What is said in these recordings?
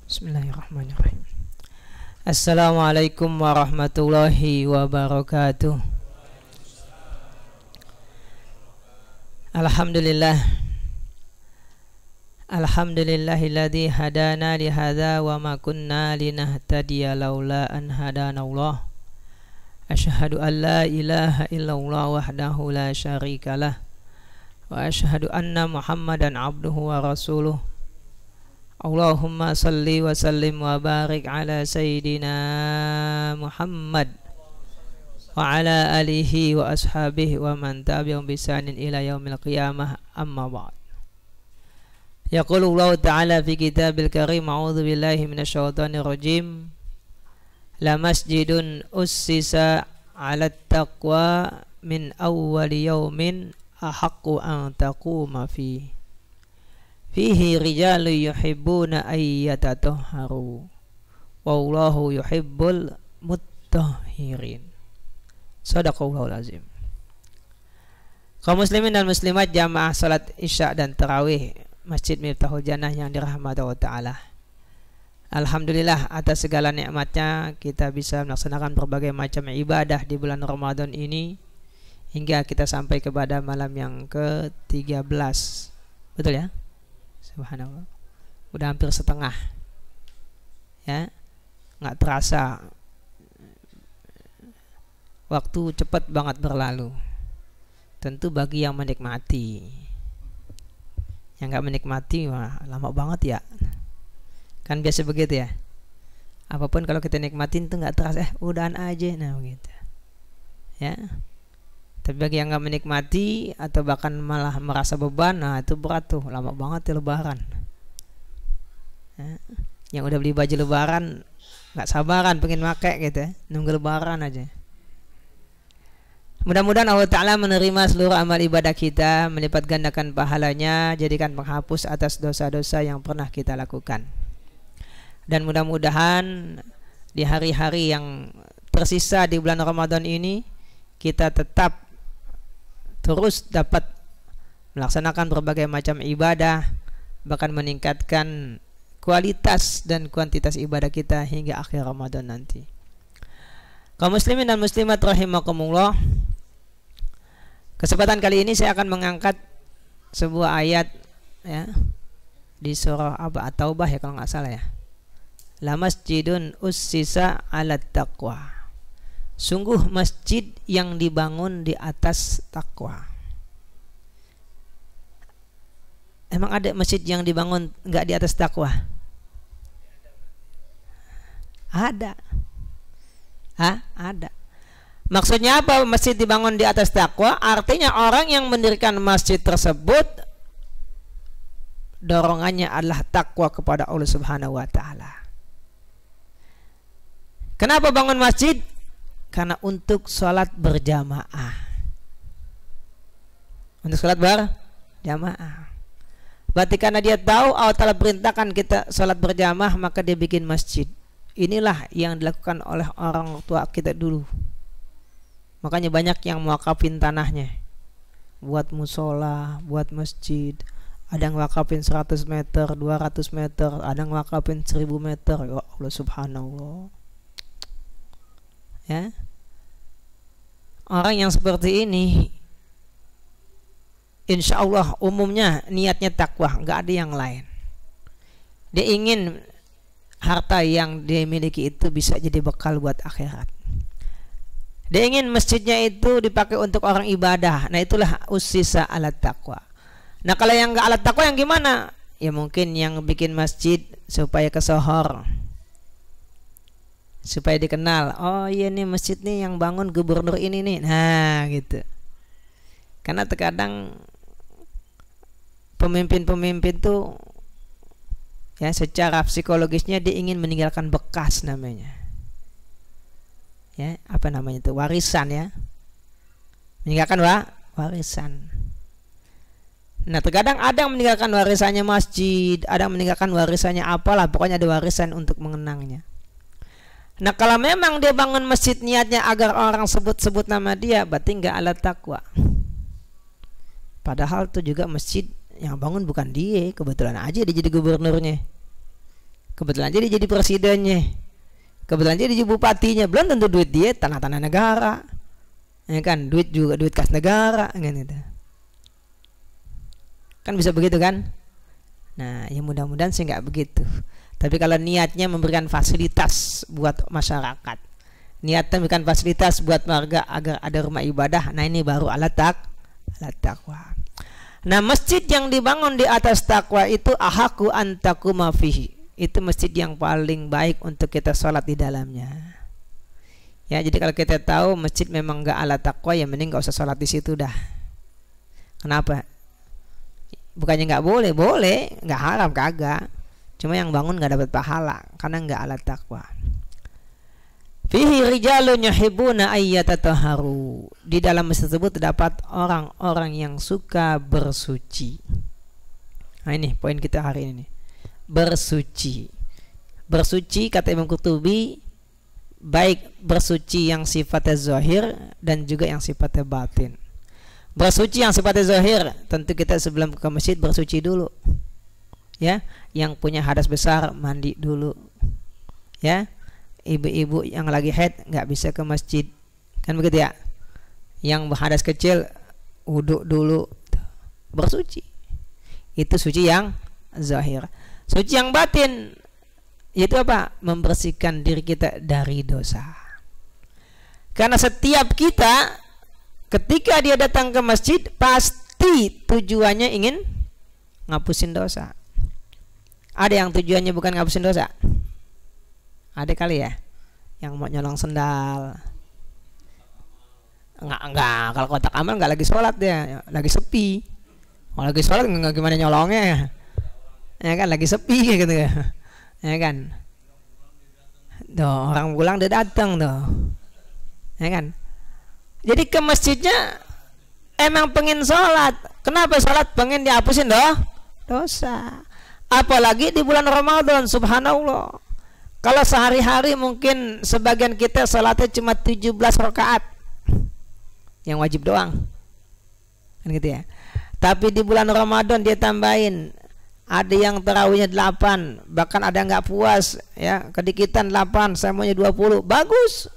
Bismillahirrahmanirrahim. Assalamualaikum warahmatullahi wabarakatuh. Alhamdulillah. Alhamdulillahilladzi hadana li hadza wa ma kunna linahtadiya laula an hadanallah. Asyhadu an la ilaha illallah wahdahu la syarikalah wa asyhadu anna Muhammadan abduhu wa rasuluh. Allahumma salli wa sallim wa barik ala sayyidina Muhammad wa ala alihi wa ashabihi wa man tabi'ahum bi ihsanin ila yaumil qiyamah, amma ba'd. Yaqulu Allah ta'ala fi kitabil karim, a'udzu billahi minasyaitonir rajim. La masjidun ussisa 'alat taqwa min awwali yaumin ahaqqu an taquma fihi. Fihi rijalu yuhibbuna ayyatatahharu wallahu yuhibbul muttahhirin. Shadaqallahul azim. Kaum muslimin dan muslimat jamaah salat Isya dan tarawih Masjid Miftahul Jannah yang dirahmati Allah Ta'ala, alhamdulillah atas segala nikmatnya kita bisa melaksanakan berbagai macam ibadah di bulan Ramadan ini hingga kita sampai kepada malam yang ke-13. Betul ya? Subhanallah, udah hampir setengah ya, nggak terasa waktu cepat banget berlalu. Tentu bagi yang menikmati, yang nggak menikmati wah lama banget ya, kan biasa begitu ya. Apapun kalau kita nikmatin tuh nggak terasa, udahan aja, nah begitu ya. Tapi bagi yang nggak menikmati atau bahkan malah merasa beban, nah itu berat tuh, lama banget ya lebaran ya. Yang udah beli baju lebaran nggak sabaran pengen pakai gitu ya, nunggu lebaran aja. Mudah-mudahan Allah Ta'ala menerima seluruh amal ibadah kita, melipat gandakan pahalanya, jadikan penghapus atas dosa-dosa yang pernah kita lakukan. Dan mudah-mudahan di hari-hari yang tersisa di bulan Ramadan ini kita tetap terus dapat melaksanakan berbagai macam ibadah, bahkan meningkatkan kualitas dan kuantitas ibadah kita hingga akhir Ramadan nanti. Kaum muslimin dan muslimat rahimakumullah, kesempatan kali ini saya akan mengangkat sebuah ayat ya, di surah At-Taubah ya kalau nggak salah ya. La masjidun ussisa 'alat taqwa. Sungguh masjid yang dibangun di atas takwa. Emang ada masjid yang dibangun nggak di atas takwa? Ada. Ada. Maksudnya apa masjid dibangun di atas takwa? Artinya orang yang mendirikan masjid tersebut dorongannya adalah takwa kepada Allah Subhanahu wa Ta'ala. Kenapa bangun masjid? Karena untuk sholat berjamaah. Untuk sholat berjamaah. Berarti karena dia tahu Allah Ta'ala perintahkan kita sholat berjamaah, maka dia bikin masjid. Inilah yang dilakukan oleh orang tua kita dulu. Makanya banyak yang mewakafin tanahnya buat musola, buat masjid. Ada yang wakafin 100 meter, 200 meter, ada yang wakafin 1000 meter. Ya Allah subhanallah ya. Orang yang seperti ini insya Allah umumnya niatnya takwa, nggak ada yang lain. Dia ingin harta yang dia miliki itu bisa jadi bekal buat akhirat. Dia ingin masjidnya itu dipakai untuk orang ibadah. Nah itulah ussisa 'alat taqwa. Nah kalau yang nggak alat takwa yang gimana? Ya mungkin yang bikin masjid supaya kesohor, supaya dikenal. Oh iya nih masjid nih yang bangun gubernur ini nih. Nah gitu. Karena terkadang pemimpin-pemimpin tuh ya secara psikologisnya dia ingin meninggalkan bekas namanya. Ya, apa namanya itu? Warisan ya. Meninggalkan warisan. Nah terkadang ada yang meninggalkan warisannya masjid, ada yang meninggalkan warisannya apalah, pokoknya ada warisan untuk mengenangnya. Nah kalau memang dia bangun masjid niatnya agar orang sebut-sebut nama dia, berarti nggak alat takwa. Padahal itu juga masjid yang bangun bukan dia, kebetulan aja dia jadi gubernurnya. kebetulan jadi presidennya, kebetulan jadi bupatinya, belum tentu duit dia tanah-tanah negara, ya kan, duit juga duit kas negara, kan gitu. Kan bisa begitu kan? Nah, ya mudah-mudahan sih nggak begitu. Tapi kalau niatnya memberikan fasilitas buat masyarakat, niatnya memberikan fasilitas buat warga agar ada rumah ibadah, nah ini baru alat takwa. Nah, masjid yang dibangun di atas takwa itu ahaku antakuma fihi. Itu masjid yang paling baik untuk kita sholat di dalamnya. Ya, jadi kalau kita tahu masjid memang nggak alat takwa, ya mending nggak usah sholat di situ dah. Kenapa? Bukannya nggak boleh, boleh, nggak haram, kagak. Cuma yang bangun nggak dapat pahala karena nggak alat takwa. Fihi rijalun yuhibbuna ayyatataharu. Di dalam masjid tersebut terdapat orang-orang yang suka bersuci. Nah, ini poin kita hari ini. Bersuci. Bersuci kata Imam Qurtubi, baik bersuci yang sifatnya zahir dan juga yang sifatnya batin. Bersuci yang sifatnya zahir, tentu kita sebelum ke masjid bersuci dulu. Ya, yang punya hadas besar mandi dulu. Ya. Ibu-ibu yang lagi haid nggak bisa ke masjid, kan begitu ya. Yang berhadas kecil wudhu dulu, bersuci. Itu suci yang zahir. Suci yang batin yaitu apa? Membersihkan diri kita dari dosa. Karena setiap kita ketika dia datang ke masjid pasti tujuannya ingin ngapusin dosa. Ada yang tujuannya bukan ngapusin dosa? Ada kali ya yang mau nyolong sendal. Enggak, kalau kotak amal enggak lagi sholat dia, lagi sepi. Kalau lagi sholat enggak gimana nyolongnya, ya kan, lagi sepi gitu ya kan. Tuh, orang pulang dia datang tuh, ya kan. Jadi ke masjidnya emang pengen sholat. Kenapa sholat? Pengen dihapusin dosa. Apalagi di bulan Ramadan, subhanallah. Kalau sehari-hari mungkin sebagian kita salatnya cuma 17 rakaat yang wajib doang, kan gitu ya. Tapi di bulan Ramadan dia tambahin, ada yang tarawihnya 8, bahkan ada nggak puas ya, kedikitan 8, saya maunya 20. Bagus,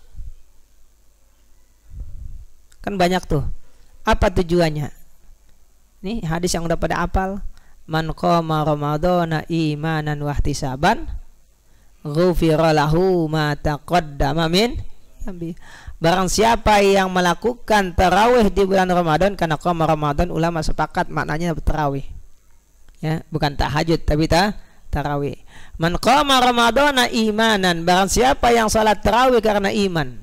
kan banyak tuh. Apa tujuannya? Nih hadis yang udah pada apal, man qama ramadhana imanan wahtisaban ghufira lahu ma taqaddama min dhanbi. Barang siapa yang melakukan tarawih di bulan Ramadan, karena qama Ramadan ulama sepakat maknanya tarawih. Ya, bukan tahajud tapi tarawih. Man qama ramadhana imanan, barang siapa yang salat tarawih karena iman.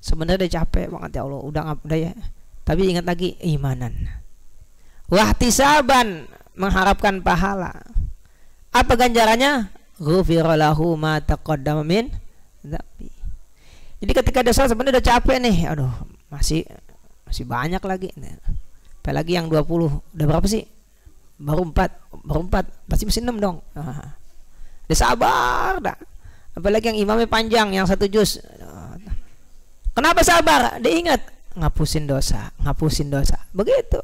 Sebenarnya dia capek banget ya Allah, udah ya. Tapi ingat lagi imanan. Wahtisaban, mengharapkan pahala. Apa ganjarannya? Ghufira lahu ma taqaddama min dhanbi. Jadi ketika dia sholat sebenarnya udah capek nih, aduh masih banyak lagi. Apalagi yang 20, udah berapa sih? Baru 4, pasti mesti 6 dong. Dia sabar dah. Apalagi yang imamnya panjang, yang 1 juz. Kenapa sabar? Dia ingat ngapusin dosa. Begitu.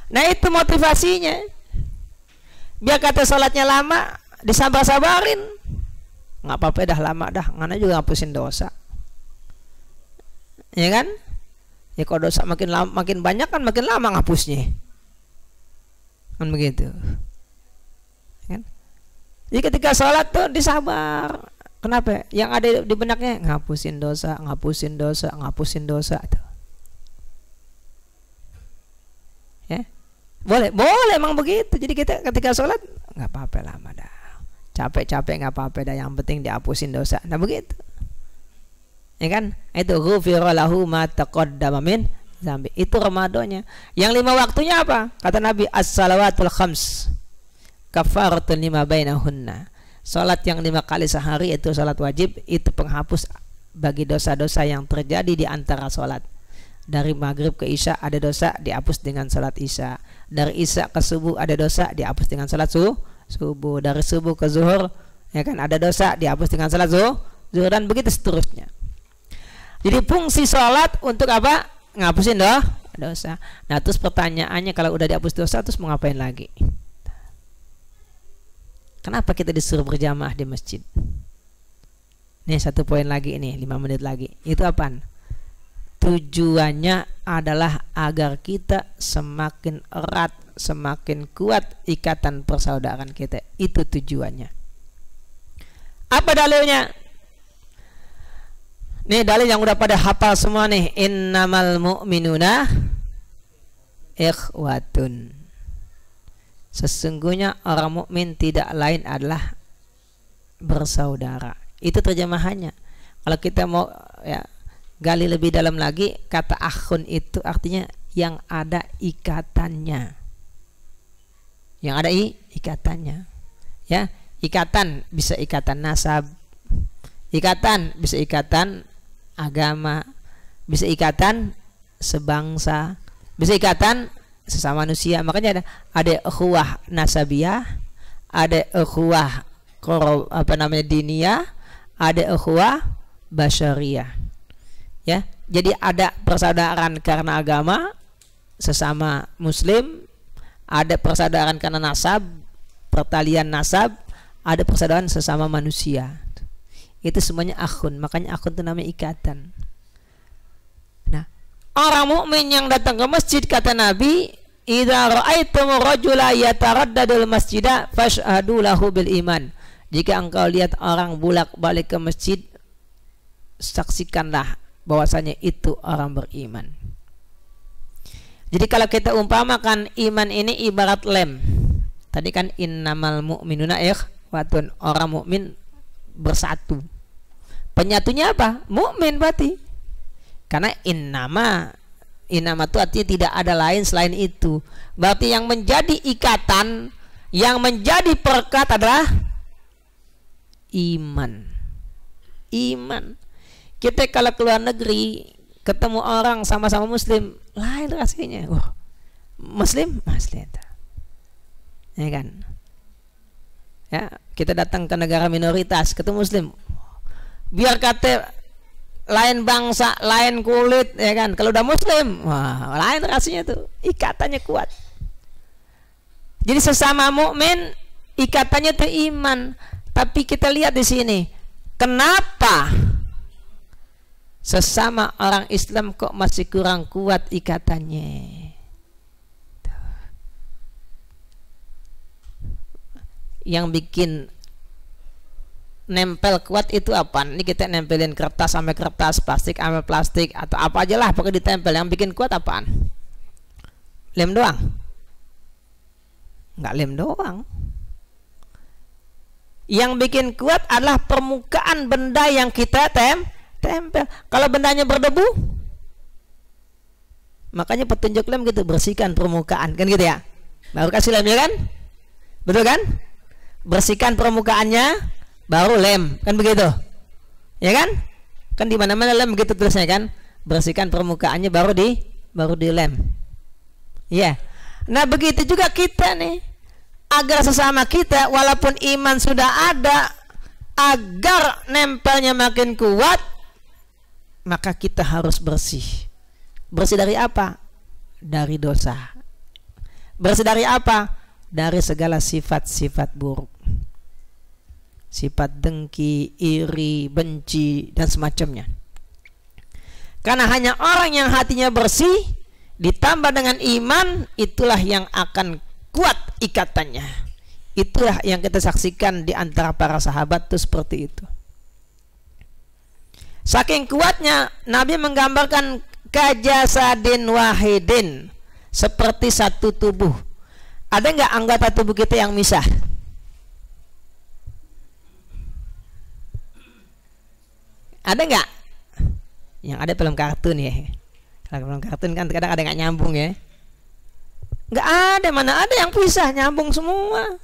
Nah itu motivasinya. Biar kata sholatnya lama, disabar-sabarin, nggak apa-apa dah, lama dah, ngana juga ngapusin dosa, ya kan? Ya kalau dosa makin lama, makin banyak kan makin lama ngapusnya, kan begitu, kan? Jadi ketika sholat tuh disabar. Kenapa? Yang ada di benaknya ngapusin dosa tuh. Ya, boleh emang begitu. Jadi kita ketika sholat nggak apa-apa lama dah. Capek nggak apa-apa dah, yang penting dihapusin dosa. Nah begitu, ya kan? Itu ghufira lahu ma taqaddama min dhanbi. Itu Ramadannya. Yang 5 waktunya apa? Kata Nabi, as-salawatul khams kafaratun lima bainahunna. Salat yang 5 kali sehari itu salat wajib, itu penghapus bagi dosa-dosa yang terjadi di antara salat. Dari maghrib ke isya ada dosa, dihapus dengan salat isya. Dari isya ke subuh ada dosa, dihapus dengan salat subuh. Dari subuh ke zuhur, ya kan, ada dosa, dihapus dengan salat zuhur, dan begitu seterusnya. Jadi fungsi salat untuk apa? Ngapusin dosa. Nah terus pertanyaannya, kalau udah dihapus dosa terus mau ngapain lagi? Kenapa kita disuruh berjamaah di masjid? Nih satu poin lagi ini, 5 menit lagi. Itu apaan? Tujuannya adalah agar kita semakin erat, semakin kuat ikatan persaudaraan kita. Itu tujuannya. Apa dalilnya? Nih dalil yang udah pada hafal semua nih. Innamal mu'minuna ikhwatun. Sesungguhnya orang mukmin tidak lain adalah bersaudara. Itu terjemahannya. Kalau kita mau ya gali lebih dalam lagi, kata akhun itu artinya yang ada ikatannya. Yang ada ikatannya. Ya, ikatan bisa ikatan nasab. Ikatan bisa ikatan agama, bisa ikatan sebangsa, bisa ikatan sesama manusia. Makanya ada ukhuwah nasabiyah, ada ukhuwah diniyah, ada ukhuwah basyariyah. Ya, jadi ada persaudaraan karena agama sesama muslim, ada persaudaraan karena nasab, pertalian nasab, ada persaudaraan sesama manusia. Itu semuanya akhun, makanya akhun itu namanya ikatan. Nah, orang mukmin yang datang ke masjid, kata Nabi, idza ra'aitum rajula yataraddadul masjida fashhadu lahu bil iman. Jika engkau lihat orang bolak-balik ke masjid, saksikanlah bahwasanya itu orang beriman. Jadi kalau kita umpamakan iman ini ibarat lem. Tadi kan innamal mu'minuna ikhwatun, orang mukmin bersatu. Penyatunya apa? Mukmin berarti. Karena innama itu artinya tidak ada lain selain itu. Berarti yang menjadi ikatan, yang menjadi perekat adalah iman. Iman. Kita kalau keluar negeri ketemu orang sama-sama muslim, lain rasanya. Wah, muslim. Ya kan? Ya, kita datang ke negara minoritas, ketemu muslim. Biar kata lain bangsa, lain kulit, ya kan? Kalau udah muslim, wah, lain rasanya tuh. Ikatannya kuat. Jadi sesama mukmin ikatannya tuh iman. Tapi kita lihat di sini, kenapa sesama orang Islam kok masih kurang kuat ikatannya? Yang bikin nempel kuat itu apa? Ini kita nempelin kertas sampai kertas, plastik sampai plastik, atau apa aja lah pokoknya ditempel. Yang bikin kuat apaan? Lem doang? Enggak lem doang. Yang bikin kuat adalah permukaan benda yang kita tempel. Kalau bendanya berdebu, makanya petunjuk lem gitu, bersihkan permukaan, kan gitu ya. Baru kasih lem, ya kan? Betul kan? Bersihkan permukaannya baru lem, kan begitu, ya kan? Kan di mana-mana lem begitu tulisnya kan, bersihkan permukaannya baru di lem, ya. Nah begitu juga kita nih, agar sesama kita walaupun iman sudah ada, agar nempelnya makin kuat, maka kita harus bersih. Bersih dari apa? Dari dosa. Bersih dari apa? Dari segala sifat-sifat buruk, sifat dengki, iri, benci, dan semacamnya. Karena hanya orang yang hatinya bersih ditambah dengan iman, itulah yang akan kuat ikatannya. Itulah yang kita saksikan di antara para sahabat tuh seperti itu. Saking kuatnya, Nabi menggambarkan kajasadin wahidin, seperti satu tubuh. Ada nggak anggota tubuh kita yang misah? Ada nggak? Yang ada film kartun ya. Kalau film kartun kan kadang ada nggak nyambung ya. Nggak ada, mana ada yang pisah, nyambung semua.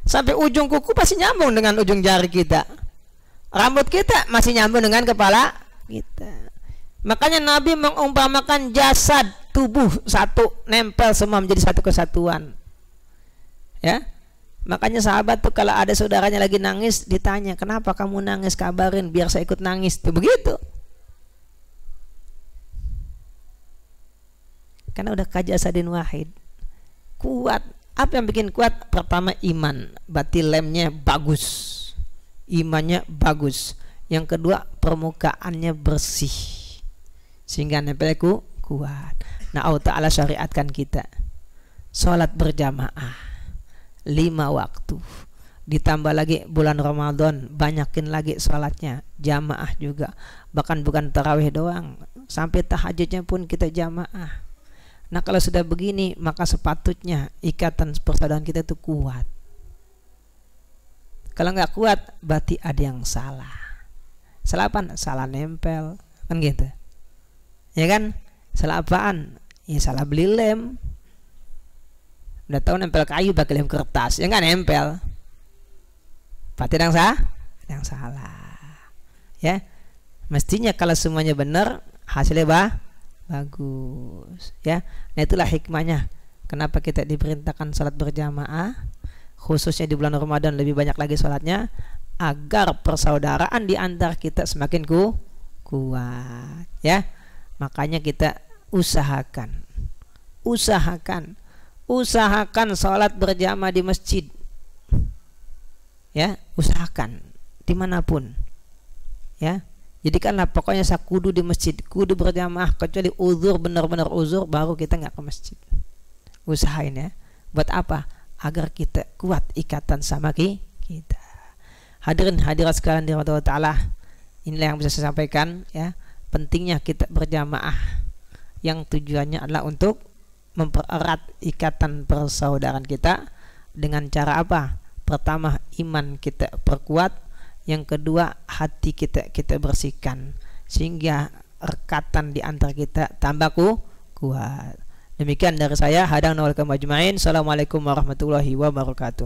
Sampai ujung kuku pasti nyambung dengan ujung jari kita. Rambut kita masih nyambung dengan kepala kita. Makanya Nabi mengumpamakan jasad tubuh satu, nempel semua menjadi satu kesatuan. Ya, makanya sahabat tuh kalau ada saudaranya lagi nangis ditanya, kenapa kamu nangis, kabarin biar saya ikut nangis, tuh begitu. Karena udah kajasadin wahid, kuat Apa yang bikin kuat? Pertama iman, berarti lemnya bagus, imannya bagus. Yang kedua permukaannya bersih sehingga nempelku kuat. Nah, Allah Ta'ala syariatkan kita sholat berjamaah 5 waktu, ditambah lagi bulan Ramadan banyakin lagi sholatnya jamaah juga, bahkan bukan tarawih doang, sampai tahajudnya pun kita jamaah. Nah, kalau sudah begini maka sepatutnya ikatan persaudaraan kita itu kuat. Kalau nggak kuat berarti ada yang salah. Salah apa? Salah nempel, kan gitu. Ya kan? Salah apaan? Ya salah beli lem. Udah tahu nempel kayu pakai lem kertas, ya nggak nempel. Berarti ada yang salah. Ya, mestinya kalau semuanya benar hasilnya bagus. Ya, nah itulah hikmahnya kenapa kita diperintahkan salat berjamaah, khususnya di bulan Ramadan lebih banyak lagi salatnya, agar persaudaraan di antara kita semakin kuat. Ya, makanya kita usahakan sholat berjamaah di masjid. Ya, usahakan dimanapun. Ya, jadikanlah pokoknya saya kudu di masjid, kudu berjamaah, kecuali uzur, benar-benar uzur, baru kita nggak ke masjid. Usahain ya. Buat apa? Agar kita kuat ikatan sama kita. Hadirin hadirat sekalian dirahmati Allah Ta'ala, inilah yang bisa saya sampaikan ya. Pentingnya kita berjamaah yang tujuannya adalah untuk mempererat ikatan persaudaraan kita dengan cara apa? Pertama, iman kita perkuat. Yang kedua, hati kita bersihkan sehingga rekatan di antara kita tambah kuat. Demikian dari saya. Hadang nawal majma'in. Assalamualaikum warahmatullahi wabarakatuh.